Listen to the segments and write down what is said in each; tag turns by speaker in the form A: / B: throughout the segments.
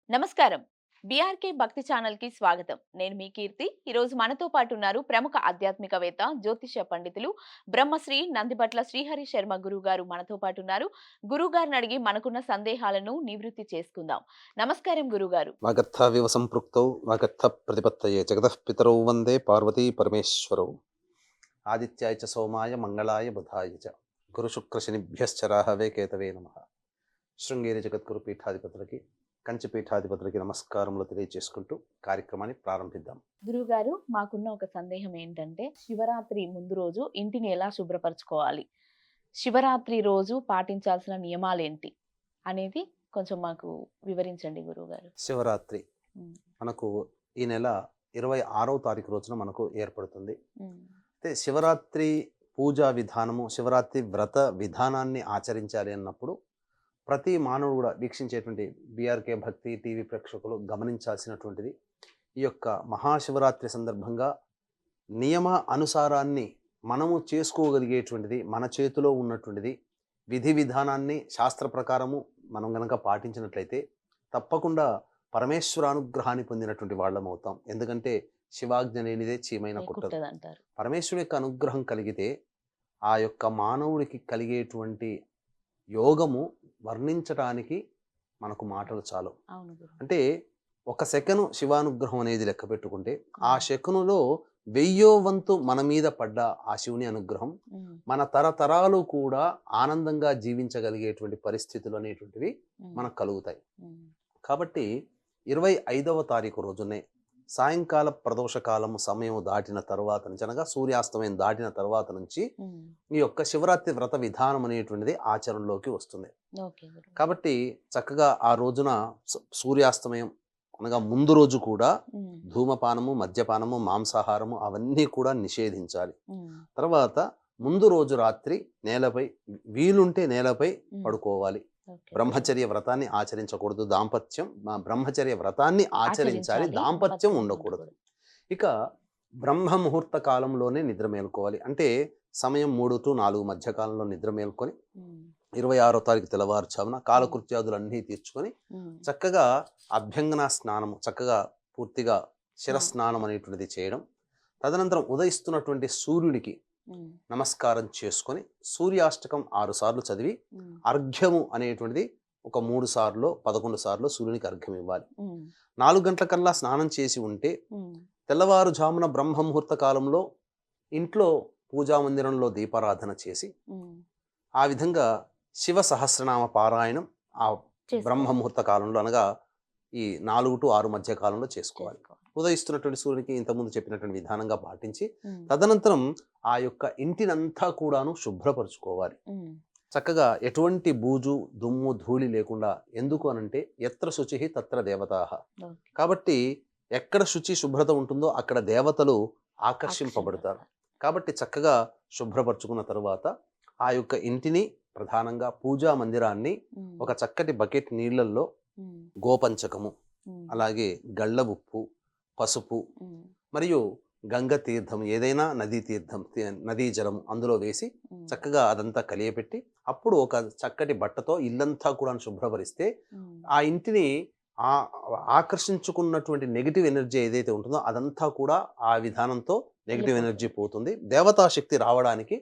A: నమస్కారం. బీఆర్‌కే భక్తి ఛానల్‌కి స్వాగతం. నేను మీ కీర్తి. ఈరోజు మనతో పాటు ఉన్నారు ప్రముఖ ఆధ్యాత్మికవేత్త, జ్యోతిష్య పండితులు బ్రహ్మశ్రీ నందిబట్ల శ్రీహరి శర్మ గురువుగారు మనతో పాటు ఉన్నారు. గురువుగారిని అడిగి మనకున్న సందేహాలను నివృత్తి చేసుకుందాం. నమస్కారం గురువుగారు.
B: వాగర్థావివ సంపృక్తౌ వాగర్థ ప్రతిపత్తయే జగతః పితరౌ వందే పార్వతీ పరమేశ్వరౌ ఆదిత్యాయ చ సోమాయ మంగళాయ బుధాయ చ గురు శుక్ర శనిభ్యశ్చ రాహవే కేతవే నమః. శృంగేరి జగద్గురు పీఠాధిపతులకి కంచి పీఠాధిపతులకి నమస్కారములు తెలియజేసుకుంటూ కార్యక్రమాన్ని ప్రారంభిద్దాం.
A: గురువుగారు, మాకున్న ఒక సందేహం ఏంటంటే, శివరాత్రి ముందు రోజు ఇంటిని ఎలా శుభ్రపరచుకోవాలి? శివరాత్రి రోజు పాటించాల్సిన నియమాలేంటి? అనేది కొంచెం మాకు వివరించండి గురువుగారు.
B: శివరాత్రి
A: హ్మ్.
B: మనకు ఈ నెల 26వ తారీఖు రోజున మనకు ఏర్పడుతుంది.
A: హ్మ్.
B: అయితే శివరాత్రి పూజా విధానము, శివరాత్రి వ్రత విధానాన్ని ఆచరించాలి అన్నప్పుడు ప్రతి మానవుడు కూడా వీక్షించేటువంటి బీఆర్కే భక్తి టీవీ ప్రేక్షకులు గమనించాల్సినటువంటిది, ఈ యొక్క మహాశివరాత్రి సందర్భంగా నియమ అనుసారాన్ని మనము చేసుకోగలిగేటువంటిది, మన చేతిలో ఉన్నటువంటిది, విధి విధానాన్ని శాస్త్ర ప్రకారము మనం గనక పాటించినట్లయితే తప్పకుండా పరమేశ్వరానుగ్రహాన్ని పొందినటువంటి వాళ్ళం అవుతాం. ఎందుకంటే శివాజ్ఞ లేనిదే చీమైనా కుట్టదు.
A: కుట్టదంటారు.
B: పరమేశ్వరుడి యొక్క అనుగ్రహం కలిగితే ఆ యొక్క మానవుడికి కలిగేటువంటి యోగము వర్ణించటానికి మనకు మాటలు చాలు.
A: అవును గురు.
B: అంటే ఒక సెకను శివానుగ్రహం అనేది లెక్క పెట్టుకుంటే ఆ
A: హ్మ్.
B: శకునులో 1000వ వంతు మన మీద పడ్డ ఆ శివుని అనుగ్రహం
A: హ్మ్.
B: మన తరతరాలు కూడా ఆనందంగా జీవించగలిగేటువంటి పరిస్థితులు అనేటువంటివి
A: హ్మ్.
B: మనకు కలుగుతాయి.
A: హ్మ్.
B: కాబట్టి 25వ తారీఖు రోజునే సాయంకాల ప్రదోష కాలము సమయం దాటిన తర్వాత నుంచి, అనగా సూర్యాస్తమయం దాటిన తర్వాత నుంచి
A: హ్మ్.
B: ఈ యొక్క శివరాత్రి వ్రత విధానం అనేటువంటిది ఆచరణలోకి వస్తుంది.
A: ఓకే గురు.
B: కాబట్టి చక్కగా ఆ రోజున సూర్యాస్తమయం అనగా ముందు రోజు కూడా
A: హ్మ్.
B: ధూమపానము, మద్యపానము, మాంసాహారము అవన్నీ కూడా నిషేధించాలి.
A: హ్మ్.
B: తర్వాత ముందు రోజు రాత్రి నేలపై, వీలుంటే నేలపై
A: హ్మ్.
B: పడుకోవాలి.
A: ఓకే గురు.
B: బ్రహ్మచర్య వ్రతాన్ని ఆచరించకూడదు. బ్రహ్మచర్య వ్రతాన్ని ఆచరించాలి.
A: ఆచరించాలి.
B: దాంపత్యం
A: దాంపత్యం
B: ఉండకూడదు.
A: ఉండకూడదు.
B: ఇక బ్రహ్మ ముహూర్త కాలంలోనే నిద్ర మేలుకోవాలి. అంటే సమయం 3-4 మధ్య కాలంలో నిద్ర మేల్కొని
A: హ్మ్.
B: 26వ తారీఖు తెల్లవారుజామున
A: హ్మ్.
B: కాలకృత్యాదులన్నీ తీర్చుకొని
A: హ్మ్.
B: చక్కగా అభ్యంగన స్నానము, చక్కగా పూర్తిగా
A: ఆ!
B: శిరస్నానం అనేటువంటిది చేయడం. తదనంతరం ఉదయిస్తున్నటువంటి సూర్యుడికి
A: హ్మ్.
B: నమస్కారం చేసుకొని సూర్యాష్టకం 6 సార్లు చదివి
A: హ్మ్.
B: అర్ఘ్యము అనేటువంటిది ఒక 3 సార్లో 11 సార్లు సూర్యునికి అర్ఘ్యం ఇవ్వాలి.
A: హ్మ్.
B: 4 గంటలకల్లా స్నానం చేసి ఉంటే
A: హ్మ్.
B: తెల్లవారుజామున బ్రహ్మముహూర్త కాలంలో ఇంట్లో పూజా మందిరంలో దీపారాధన చేసి
A: హ్మ్.
B: ఆ విధంగా శివ సహస్రనామ పారాయణం ఆ
A: చేసుకోవాలి.
B: బ్రహ్మముహూర్త కాలంలో, అనగా ఈ 4-6 మధ్య కాలంలో చేసుకోవాలి.
A: చేసుకోవాలి.
B: ఉదయిస్తున్నటువంటి సూర్యునికి ఇంతకుముందు చెప్పినటువంటి విధానంగా పాటించి
A: హ్మ్.
B: తదనంతరం ఆ యొక్క ఇంటినంతా కూడాను శుభ్రపరుచుకోవాలి.
A: హ్మ్.
B: చక్కగా ఎటువంటి బూజు, దుమ్ము, ధూళి లేకుండా. ఎందుకు అనంటే ఎత్ర శుచిః తత్ర దేవతాః.
A: ఓకే.
B: కాబట్టి ఎక్కడ శుచి, శుభ్రత ఉంటుందో అక్కడ దేవతలు ఆకర్షింపబడతారు.
A: ఆకర్షింపబడతారు.
B: కాబట్టి చక్కగా శుభ్రపరుచుకున్న తరువాత ఆ యొక్క ఇంటిని, ప్రధానంగా పూజా మందిరాన్ని
A: హ్మ్.
B: ఒక చక్కటి బకెట్ నీళ్ళల్లో
A: హ్మ్.
B: గోపంచకము,
A: హ్మ్.
B: అలాగే గళ్ళ ఉప్పు, పసుపు
A: హ్మ్.
B: మరియు గంగ తీర్థం, ఏదైనా నదీ తీర్థం, నదీ జలం అందులో వేసి
A: హ్మ్.
B: చక్కగా అదంతా కలియపెట్టి అప్పుడు ఒక చక్కటి బట్టతో ఇల్లంతా కూడా శుభ్రపరిస్తే
A: హ్మ్.
B: ఆ ఇంటిని ఆ ఆకర్షించుకున్నటువంటి నెగెటివ్ ఎనర్జీ ఏదైతే ఉంటుందో అదంతా కూడా ఆ విధానంతో నెగెటివ్ ఎనర్జీ
A: వెళ్ళిపోతుంది.
B: పోతుంది. దేవతా శక్తి రావడానికి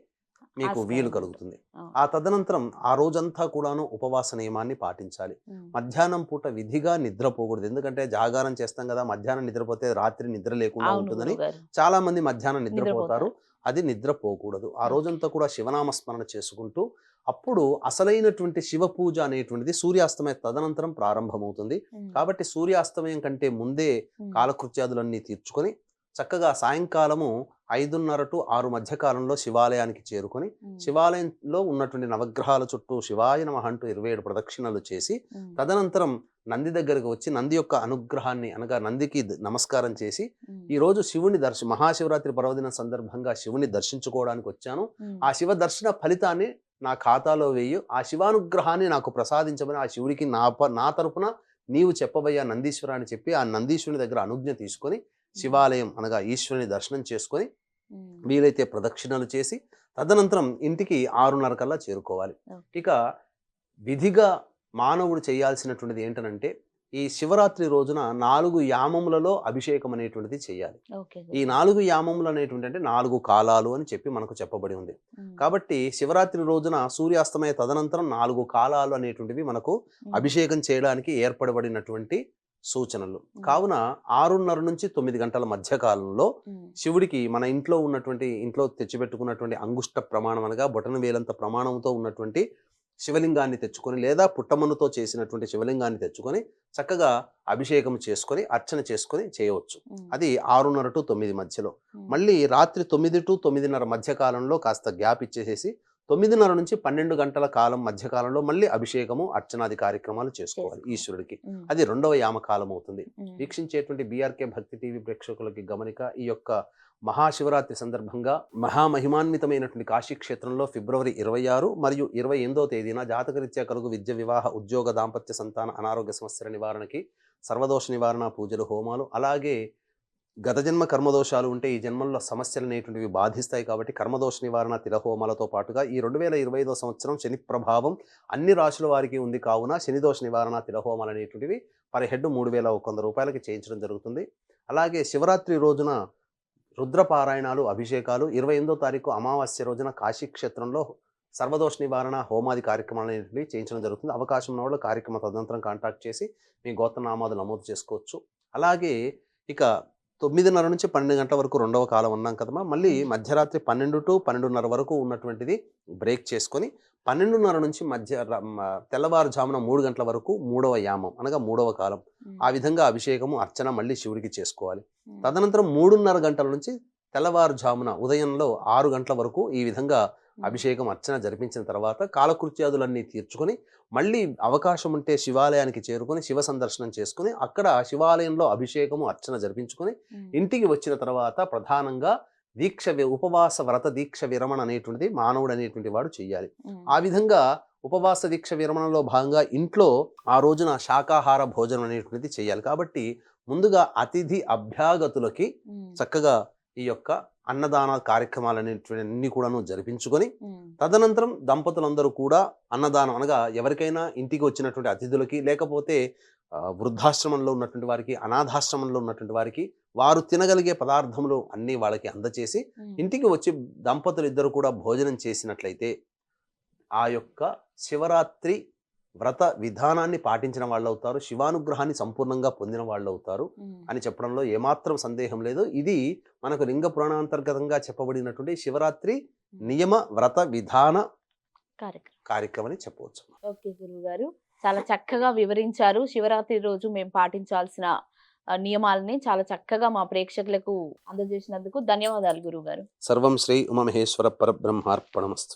B: మీకు వీలు
A: ఆస్కారం ఉంటుంది.
B: కలుగుతుంది.
A: ఆ!
B: ఆ తదనంతరం ఆ రోజంతా కూడాను ఉపవాస నియమాన్ని పాటించాలి.
A: హ్మ్.
B: మధ్యాహ్నం పూట విధిగా నిద్రపోకూడదు. ఎందుకంటే జాగారం చేస్తాం కదా! మధ్యాహ్నం నిద్రపోతే రాత్రి నిద్ర లేకుండా
A: అవును
B: ఉంటుందని
A: గురువుగారు.
B: చాలామంది మధ్యాహ్నం నిద్రపోతారు.
A: నిద్రపోతారు.
B: అది నిద్రపోకూడదు. ఆ
A: ఓకే.
B: రోజంతా కూడా శివనామ స్మరణ చేసుకుంటూ అప్పుడు అసలైనటువంటి శివ పూజ అనేటువంటిది సూర్యాస్తమయ తదనంతరం ప్రారంభమవుతుంది.
A: హ్మ్.
B: కాబట్టి సూర్యాస్తమయం కంటే ముందే
A: హ్మ్.
B: కాలకృత్యాదులన్నీ తీర్చుకొని చక్కగా సాయంకాలము 5:30-6 మధ్య కాలంలో శివాలయానికి చేరుకొని
A: హ్మ్.
B: శివాలయంలో ఉన్నటువంటి నవగ్రహాల చుట్టూ శివాయ నమః అంటూ 27 ప్రదక్షిణలు చేసి
A: హ్మ్.
B: తదనంతరం నంది దగ్గరకు వచ్చి నంది యొక్క అనుగ్రహాన్ని, అనగా నందికి నమస్కారం చేసి
A: హ్మ్.
B: ఈరోజు శివుని మహాశివరాత్రి పర్వదినం సందర్భంగా శివుని దర్శించుకోవడానికి వచ్చాను.
A: హ్మ్.
B: ఆ శివ దర్శన ఫలితాన్ని నా ఖాతాలో వేయు. ఆ శివానుగ్రహాన్ని నాకు ప్రసాదించమని ఆ శివుడికి నా తరపున నీవు చెప్పబోయా నందీశ్వర అని చెప్పి ఆ నందీశ్వరుని దగ్గర అనుజ్ఞ తీసుకొని
A: హ్మ్.
B: శివాలయం, అనగా ఈశ్వరుని దర్శనం చేసుకొని
A: హ్మ్.
B: వీలైతే ప్రదక్షిణలు చేసి తదనంతరం ఇంటికి 6:30 కల్లా చేరుకోవాలి.
A: ఓకే.
B: ఇక విధిగా మానవుడు చేయాల్సినటువంటిది ఏంటనంటే ఈ శివరాత్రి రోజున 4 యామములలో అభిషేకం అనేటువంటిది చేయాలి.
A: ఓకే
B: ఈ 4 యామములు అనేటువంటి అంటే 4 కాలాలు అని చెప్పి మనకు చెప్పబడి ఉంది. కాబట్టి శివరాత్రి రోజున సూర్యాస్తమయ తదనంతరం 4 కాలాలు అనేటువంటివి మనకు అభిషేకం చేయడానికి ఏర్పడబడినటువంటి సూచనలు. కావున 6:30 నుంచి 9 గంటల మధ్య కాలంలో శివుడికి మన ఇంట్లో తెచ్చిపెట్టుకున్నటువంటి అంగుష్ట ప్రమాణం అనగా బొటన వేలంత ప్రమాణంతో ఉన్నటువంటి శివలింగాన్ని తెచ్చుకొని లేదా పుట్టమన్నుతో చేసినటువంటి శివలింగాన్ని తెచ్చుకొని చక్కగా అభిషేకం చేసుకొని అర్చన చేసుకొని చేయవచ్చు. అది 6:30 to 9 మధ్యలో. మళ్ళీ రాత్రి 9 to 9:30 మధ్య కాలంలో కాస్త గ్యాప్ ఇచ్చేసేసి 9:30 నుంచి 12 గంటల కాలం మధ్య కాలంలో మళ్ళీ అభిషేకము అర్చనాది కార్యక్రమాలు చేసుకోవాలి ఈశ్వరుడికి. అది 2వ యామకాలం అవుతుంది. వీక్షించేటువంటి బీఆర్కే భక్తి టీవీ ప్రేక్షకులకి గమనిక, ఈ యొక్క మహాశివరాత్రి సందర్భంగా మహామహిమాన్వితమైనటువంటి కాశీ క్షేత్రంలో ఫిబ్రవరి 26 మరియు 28వ తేదీన జాతకరీత్యా కలుగు విద్య, వివాహ, ఉద్యోగ, దాంపత్య, సంతాన, అనారోగ్య సమస్యల నివారణకి సర్వదోష నివారణ పూజలు, హోమాలు, అలాగే గత జన్మ కర్మదోషాలు ఉంటే ఈ జన్మల్లో సమస్యలు అనేటువంటివి బాధిస్తాయి కాబట్టి కర్మదోష నివారణ తిలహోమాలతో పాటుగా ఈ 2025వ సంవత్సరం శని ప్రభావం అన్ని రాశుల వారికి ఉంది కావున శనిదోష నివారణ తిలహోమాలు అనేటువంటివి పర్ హెడ్ 3,100 రూపాయలకి చేయించడం జరుగుతుంది. అలాగే శివరాత్రి రోజున రుద్రపారాయణాలు, అభిషేకాలు, 28వ తారీఖు అమావాస్య రోజున కాశీ క్షేత్రంలో సర్వదోష నివారణ హోమాది కార్యక్రమాలు అనేటివి చేయించడం జరుగుతుంది. అవకాశం ఉన్న వాళ్ళు కార్యక్రమ తదనంతరం కాంటాక్ట్ చేసి మీ గోత్రనామాలు నమోదు చేసుకోవచ్చు. అలాగే ఇక 9:30 నుంచి 12 గంటల వరకు 2వ కాలం అన్నాం కదమ్మా. మళ్ళీ మధ్యరాత్రి 12 to 12:30 వరకు ఉన్నటువంటిది బ్రేక్ చేసుకొని 12:30 నుంచి తెల్లవారుజామున 3 గంటల వరకు 3వ యామం అనగా 3వ కాలం. ఆ విధంగా అభిషేకము అర్చన మళ్ళీ శివుడికి చేసుకోవాలి. తదనంతరం 3:30 గంటల నుంచి తెల్లవారుజామున ఉదయంలో 6 గంటల వరకు ఈ విధంగా అభిషేకం అర్చన జరిపించిన తర్వాత కాలకృత్యాదులన్నీ తీర్చుకొని మళ్ళీ అవకాశం ఉంటే శివాలయానికి చేరుకొని శివ సందర్శనం చేసుకుని అక్కడ శివాలయంలో అభిషేకము అర్చన జరిపించుకొని ఇంటికి వచ్చిన తర్వాత ప్రధానంగా ఉపవాస వ్రత దీక్ష విరమణ అనేటువంటిది మానవుడు అనేటువంటి వాడు చెయ్యాలి. ఆ విధంగా ఉపవాస దీక్ష విరమణలో భాగంగా ఇంట్లో ఆ రోజున శాకాహార భోజనం అనేటువంటిది చేయాలి. కాబట్టి ముందుగా అతిథి అభ్యాగతులకి చక్కగా ఈ యొక్క అన్నదాన కార్యక్రమాలన్నింటినీ కూడాను జరిపించుకొని తదనంతరం దంపతులందరూ కూడా అన్నదానం అనగా ఎవరికైనా ఇంటికి వచ్చినటువంటి అతిథులకి లేకపోతే వృద్ధాశ్రమంలో ఉన్నటువంటి వారికి, అనాథాశ్రమంలో ఉన్నటువంటి వారికి వారు తినగలిగే పదార్థములు అన్నీ వాళ్ళకి అందచేసి ఇంటికి వచ్చి దంపతులు ఇద్దరు కూడా భోజనం చేసినట్లయితే ఆ యొక్క శివరాత్రి వ్రత విధానాన్ని పాటించిన వాళ్ళు అవుతారు, శివానుగ్రహాన్ని సంపూర్ణంగా పొందిన వాళ్ళు అవుతారు అని చెప్పడంలో ఏమాత్రం సందేహం లేదు. ఇది మనకు లింగ పురాణాంతర్గతంగా చెప్పబడినటువంటి శివరాత్రి నియమ వ్రత విధాన కార్యక్రమం అని చెప్పవచ్చు.
A: ఓకే గురువు గారు, చాలా చక్కగా వివరించారు. శివరాత్రి రోజు మేము పాటించాల్సిన నియమాలని చాలా చక్కగా మా ప్రేక్షకులకు అందజేసినందుకు ధన్యవాదాలు గురువు గారు.
B: సర్వం శ్రీ ఉమామహేశ్వర పరబ్రహ్మార్పణమస్తు.